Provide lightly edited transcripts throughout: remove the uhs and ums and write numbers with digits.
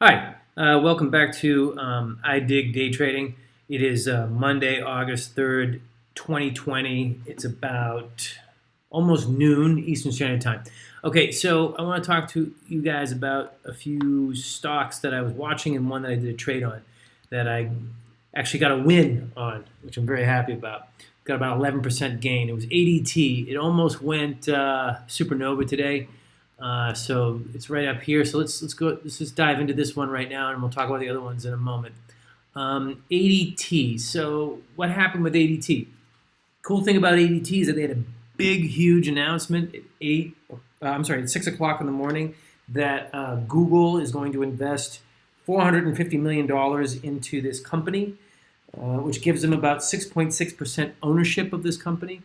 Hi, welcome back to I Dig Day Trading. It is Monday, August 3rd, 2020. It's about almost noon Eastern Standard Time. Okay, so I want to talk to you guys about a few stocks that I was watching and one that I did a trade on that I actually got a win on, which I'm very happy about. Got about 11% gain. It was ADT. It almost went supernova today. So it's right up here. So let's go. Let's just dive into this one right now, and we'll talk about the other ones in a moment. ADT. So what happened with ADT? Cool thing about ADT is that they had a big, huge announcement at at 6 o'clock in the morning that Google is going to invest $450 million into this company, which gives them about 6.6% ownership of this company.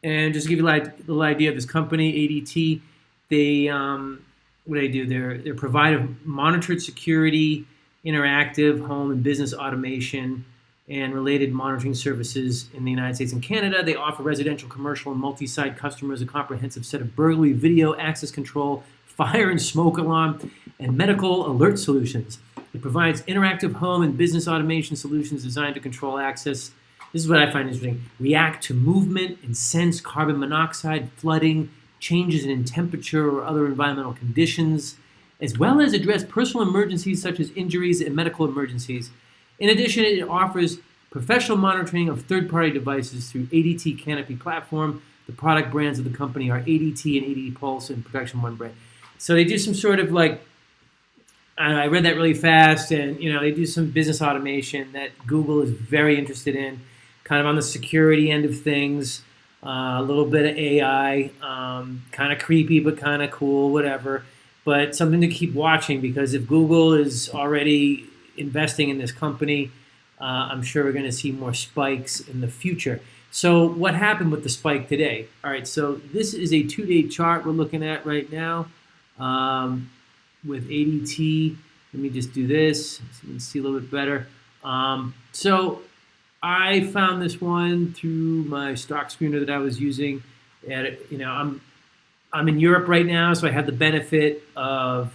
And just to give you a little idea of this company, ADT, they what do they do? They provide a monitored security, interactive home and business automation, and related monitoring services in the United States and Canada. They offer residential, commercial, and multi-site customers a comprehensive set of burglary, video, access control, fire and smoke alarm, and medical alert solutions. It provides interactive home and business automation solutions designed to control access. This is what I find interesting. React to movement and sense carbon monoxide, flooding, changes in temperature or other environmental conditions, as well as address personal emergencies such as injuries and medical emergencies. In addition, it offers professional monitoring of third-party devices through ADT Canopy platform. The product brands of the company are ADT and ADT Pulse and Protection One brand. So they do some sort of I read that really fast, and they do some business automation that Google is very interested in, kind of on the security end of things. A little bit of AI, kind of creepy but kind of cool, whatever. But something to keep watching, because if Google is already investing in this company, I'm sure we're going to see more spikes in the future. So what happened with the spike today? All right, so this is a 2-day chart we're looking at right now with ADT. Let me just do this so you can see a little bit better. So I found this one through my stock screener that I was using. I'm in Europe right now, so I have the benefit of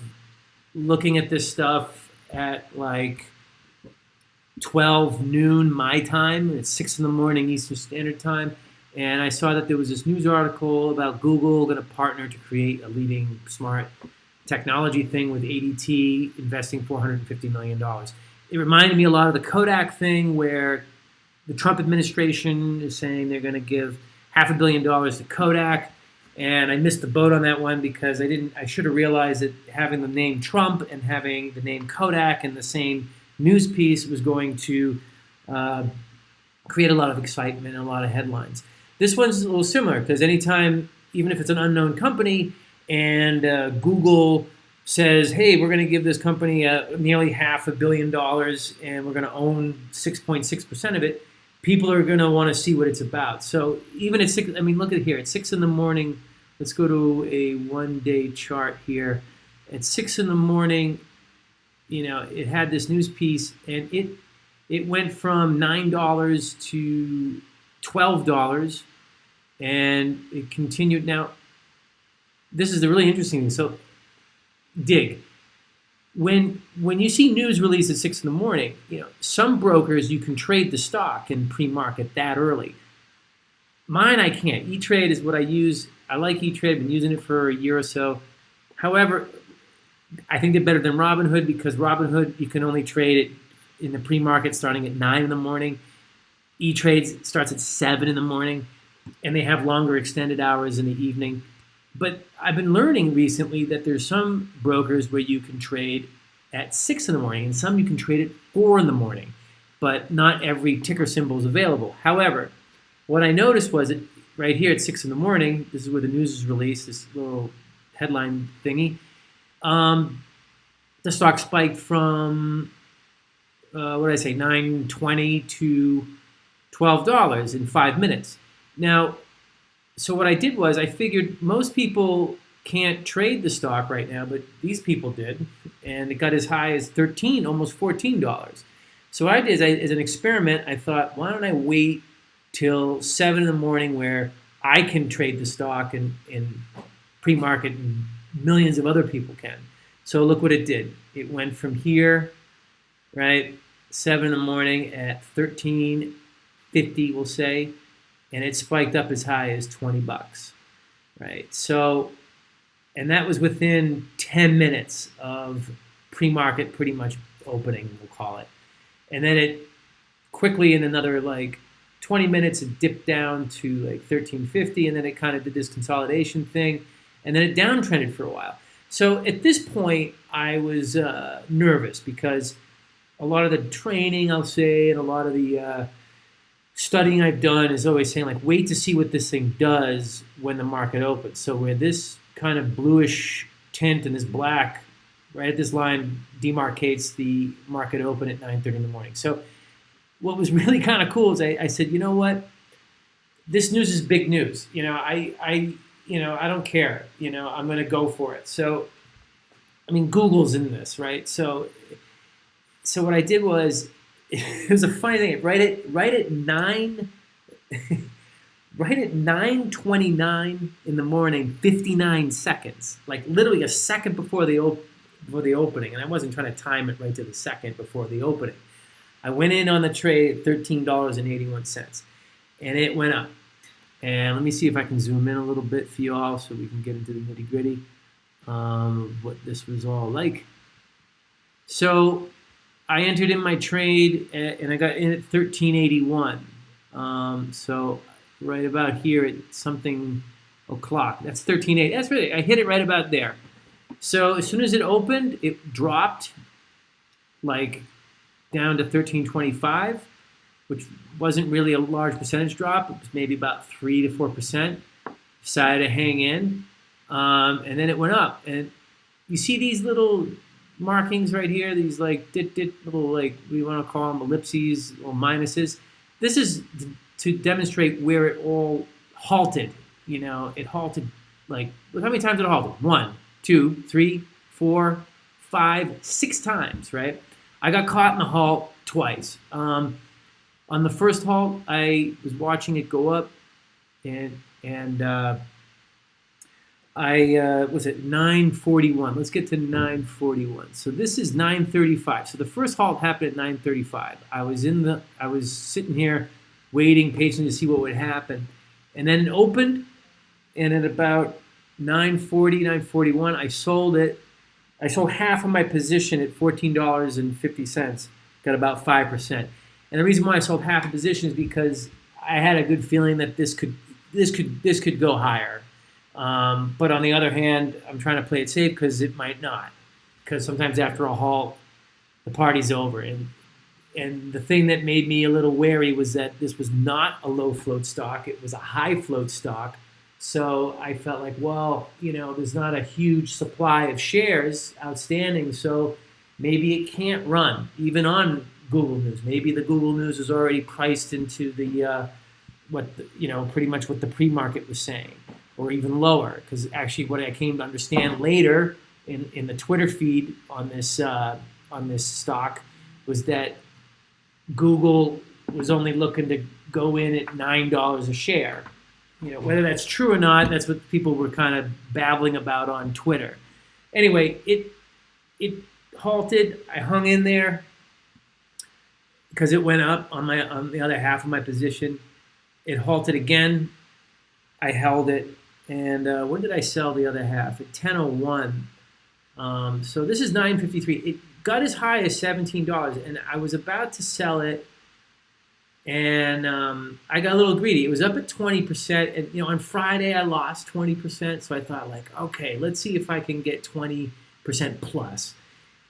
looking at this stuff at 12 noon my time. It's 6 in the morning Eastern Standard Time. And I saw that there was this news article about Google going to partner to create a leading smart technology thing with ADT, investing $450 million. It reminded me a lot of the Kodak thing, where the Trump administration is saying they're going to give $500 million to Kodak, and I missed the boat on that one because I should have realized that having the name Trump and having the name Kodak in the same news piece was going to create a lot of excitement and a lot of headlines. This one's a little similar, because anytime, even if it's an unknown company, and Google says, hey, we're going to give this company nearly $500 million and we're going to own 6.6% of it, people are going to want to see what it's about. So even at 6, look at it here. At 6 in the morning, let's go to a 1-day chart here. At 6 in the morning, it had this news piece, and it went from $9 to $12, and it continued. Now, this is the really interesting thing. So, dig. When you see news released at 6 in the morning, some brokers, you can trade the stock in pre-market that early. Mine, I can't. E-Trade is what I use. I like E-Trade. I've been using it for a year or so. However, I think they're better than Robinhood, because Robinhood, you can only trade it in the pre-market starting at 9 in the morning. E-Trade starts at 7 in the morning, and they have longer extended hours in the evening. But I've been learning recently that there's some brokers where you can trade at 6 in the morning, and some you can trade at 4 in the morning, but not every ticker symbol is available. However, what I noticed was that right here at 6 in the morning, this is where the news is released, this little headline thingy, the stock spiked from, what did I say, $9.20 to $12 in 5 minutes. Now, so what I did was I figured most people can't trade the stock right now, but these people did, and it got as high as $13, almost $14. So what I did is, as an experiment, I thought, why don't I wait till 7 in the morning, where I can trade the stock in pre-market and millions of other people can. So look what it did. It went from here, right, 7 in the morning at 13.50, we'll say, and it spiked up as high as 20 bucks, right? So, and that was within 10 minutes of pre-market pretty much opening, we'll call it. And then it quickly, in another like 20 minutes, it dipped down to like 13.50, and then it kind of did this consolidation thing, and then it downtrended for a while. So at this point, I was nervous because a lot of the training, I'll say, and a lot of the studying I've done is always saying, like, wait to see what this thing does when the market opens. So where this kind of bluish tint and this black, right at this line, demarcates the market open at 9:30 in the morning. So what was really kind of cool is I said, you know what? This news is big news. I don't care. I'm going to go for it. So, I mean, Google's in this, right? So what I did was, it was a funny thing. Right at 9:29 in the morning, 59 seconds, like literally a second before the opening, and I wasn't trying to time it right to the second before the opening. I went in on the trade at $13.81, and it went up. And let me see if I can zoom in a little bit for you all so we can get into the nitty-gritty of what this was all like. So I entered in my trade, and I got in at 13.81. So right about here at something o'clock. That's 13.8. That's really, I hit it right about there. So as soon as it opened, it dropped like down to 13.25, which wasn't really a large percentage drop. It was maybe about 3 to 4%. Decided to hang in, and then it went up. And you see these little markings right here, these like little, like, we want to call them ellipses or minuses. This is to demonstrate where it all halted. It halted, like, look how many times it halted. 1, 2, 3, 4, 5, 6 times, right? I got caught in the halt twice. On the first halt, I was watching it go up, and I was at 9:41. Let's get to 9:41. So this is 9:35. So the first halt happened at 9:35. I was sitting here waiting patiently to see what would happen, and then it opened, and at about 9:40, 9:41, I sold it. I sold half of my position at $14.50. Got about 5%. And the reason why I sold half the position is because I had a good feeling that this could go higher. But on the other hand, I'm trying to play it safe because it might not. Because sometimes after a halt, the party's over. And the thing that made me a little wary was that this was not a low float stock. It was a high float stock. So I felt like, well, there's not a huge supply of shares outstanding. So maybe it can't run, even on Google News. Maybe the Google News is already priced into the pretty much what the pre-market was saying, or even lower. Because actually, what I came to understand later in the Twitter feed on this stock was that Google was only looking to go in at $9 a share. Whether that's true or not, that's what people were kind of babbling about on Twitter. Anyway, it halted. I hung in there because it went up on the other half of my position. It halted again. I held it. And when did I sell the other half? At 10:01. So this is 9:53. It got as high as $17, and I was about to sell it. And I got a little greedy. It was up at 20%. And on Friday I lost 20%. So I thought, like, okay, let's see if I can get 20% plus.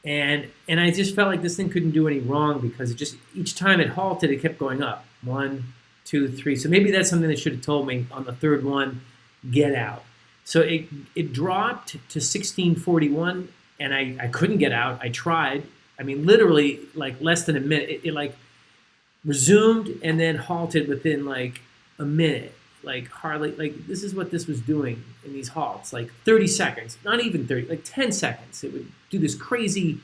And I just felt like this thing couldn't do any wrong because it just, each time it halted, it kept going up. 1, 2, 3. So maybe that's something they should have told me on the third one. Get out. So it dropped to 16.41, and I couldn't get out. I tried. I mean, literally, like, less than a minute. It like resumed and then halted within like a minute. Like, hardly, like, this is what this was doing in these halts. Like 30 seconds, not even 30, like 10 seconds. It would do this crazy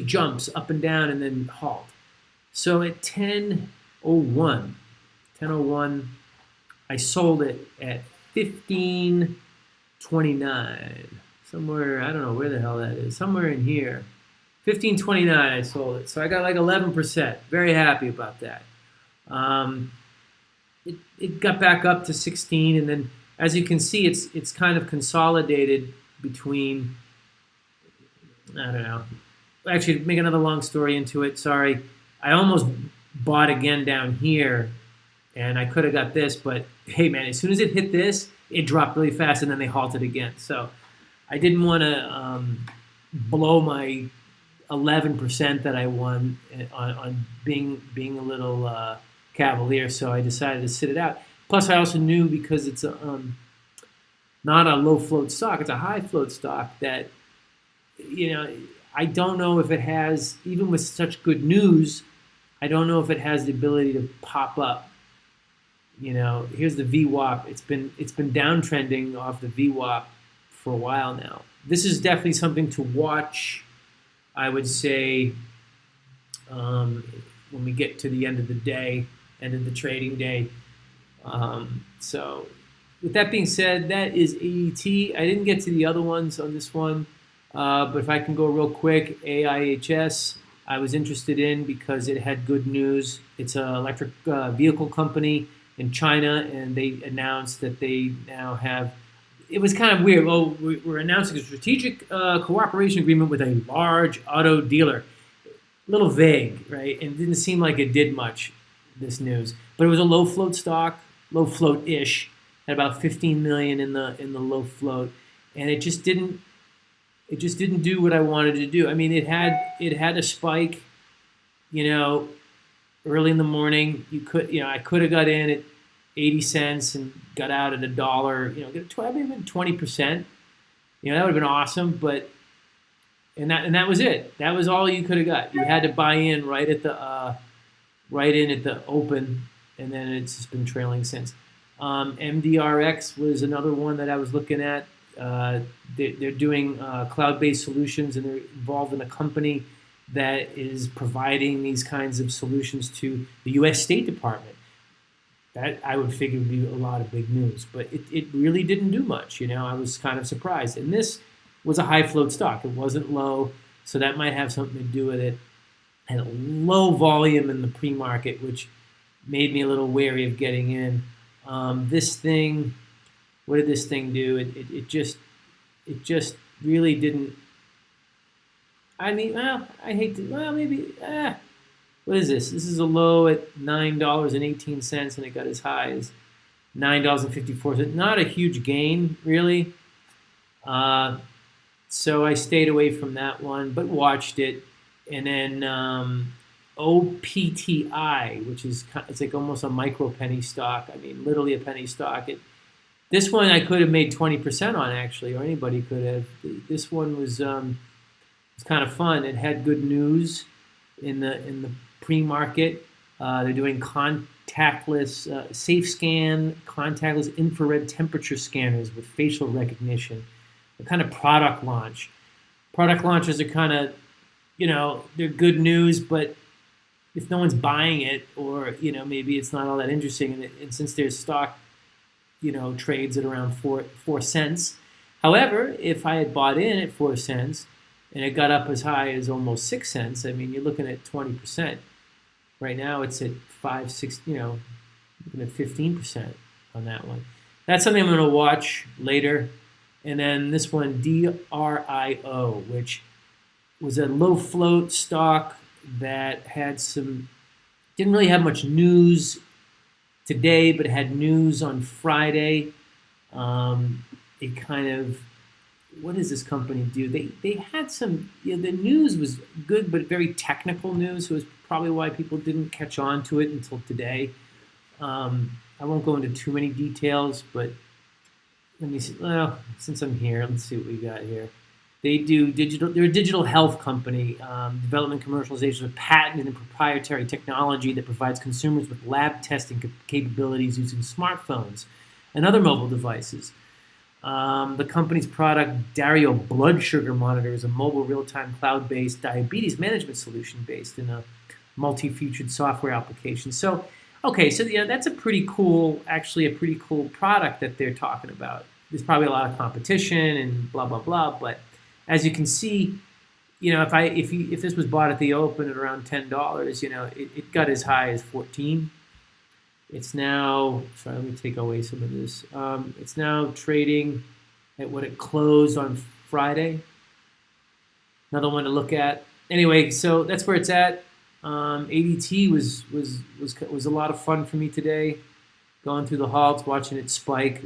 jumps up and down and then halt. So at 10:01, I sold it at 15.29. somewhere, I don't know where the hell that is, somewhere in here. 15.29 I sold it. So I got like 11%. Very happy about that. It got back up to 16, and then as you can see, it's kind of consolidated between, I don't know. Actually, make another long story into it. Sorry. I almost bought again down here, and I could have got this, but hey, man, as soon as it hit this, it dropped really fast, and then they halted again. So I didn't want to blow my 11% that I won on being a little cavalier, so I decided to sit it out. Plus, I also knew, because it's not a low float stock, it's a high float stock, that, I don't know if it has, even with such good news, I don't know if it has the ability to pop up. Here's the VWAP. It's been downtrending off the VWAP for a while now. This is definitely something to watch, I would say, when we get to the end of the day, end of the trading day. So with that being said, that is ADT. I didn't get to the other ones on this one, but if I can go real quick, AIHS, I was interested in because it had good news. It's an electric vehicle company in China, and they announced that they now have, it was kind of weird. Oh, we're announcing a strategic cooperation agreement with a large auto dealer. A little vague, right? And it didn't seem like it did much, this news. But it was a low float stock, low float-ish, at about 15 million in the low float, and it just didn't do what I wanted to do. I mean, it had a spike, early in the morning. I could have got in at 80 cents and got out at $1. Get 20%. That would have been awesome. But that was it. That was all you could have got. You had to buy in right in at the open, and then it's just been trailing since. MDRX was another one that I was looking at. They're doing cloud-based solutions, and they're involved in a company that is providing these kinds of solutions to the U.S. State Department. That I would figure would be a lot of big news, but it really didn't do much. I was kind of surprised. And this was a high float stock. It wasn't low, so that might have something to do with it. Had a low volume in the pre-market, which made me a little wary of getting in. This thing, what did this thing do? It just really didn't. I mean, well, I hate to. Well, maybe. What is this? This is a low at $9.18, and it got as high as $9.54. Not a huge gain, really. So I stayed away from that one, but watched it. And then OPTI, which is, it's like almost a micro penny stock. I mean, literally a penny stock. This one I could have made 20% on, actually, or anybody could have. This one was kind of fun. It had good news in the pre-market. They're doing contactless, safe scan, contactless infrared temperature scanners with facial recognition. A kind of product launch. Product launches are kind of, they're good news, but if no one's buying it, or maybe it's not all that interesting, and since their stock trades at around 4 cents. However, if I had bought in at 4 cents and it got up as high as almost 6 cents, I mean, you're looking at 20%. Right now it's at 5, 6, looking at 15% on that one. That's something I'm going to watch later. And then this one, DRIO, which was a low float stock that had didn't really have much news today, but it had news on Friday. It kind of, what does this company do? They had some, the news was good, but very technical news, so it was probably why people didn't catch on to it until today. I won't go into too many details, but let me see. Well, since I'm here, let's see what we got here. They do digital. They're a digital health company, development commercialization of patented and proprietary technology that provides consumers with lab testing capabilities using smartphones and other mobile devices. The company's product, DRIO blood sugar monitor, is a mobile real-time cloud-based diabetes management solution based in a multi-featured software application. So, okay, so that's a pretty cool product that they're talking about. there's probably a lot of competition and blah blah blah. But as you can see, if this was bought at the open at around $10, it got as high as 14. It's now, sorry, let me take away some of this. It's now trading at what it closed on Friday. Another one to look at. Anyway, so that's where it's at. ADT was a lot of fun for me today. Going through the halts, watching it spike.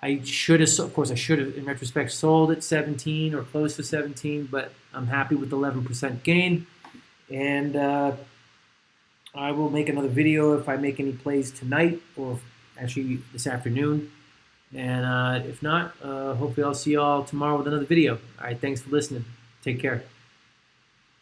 I should have, of course, in retrospect, sold at 17 or close to 17, but I'm happy with the 11% gain. And I will make another video if I make any plays tonight or actually this afternoon. And if not, hopefully I'll see you all tomorrow with another video. All right, thanks for listening. Take care.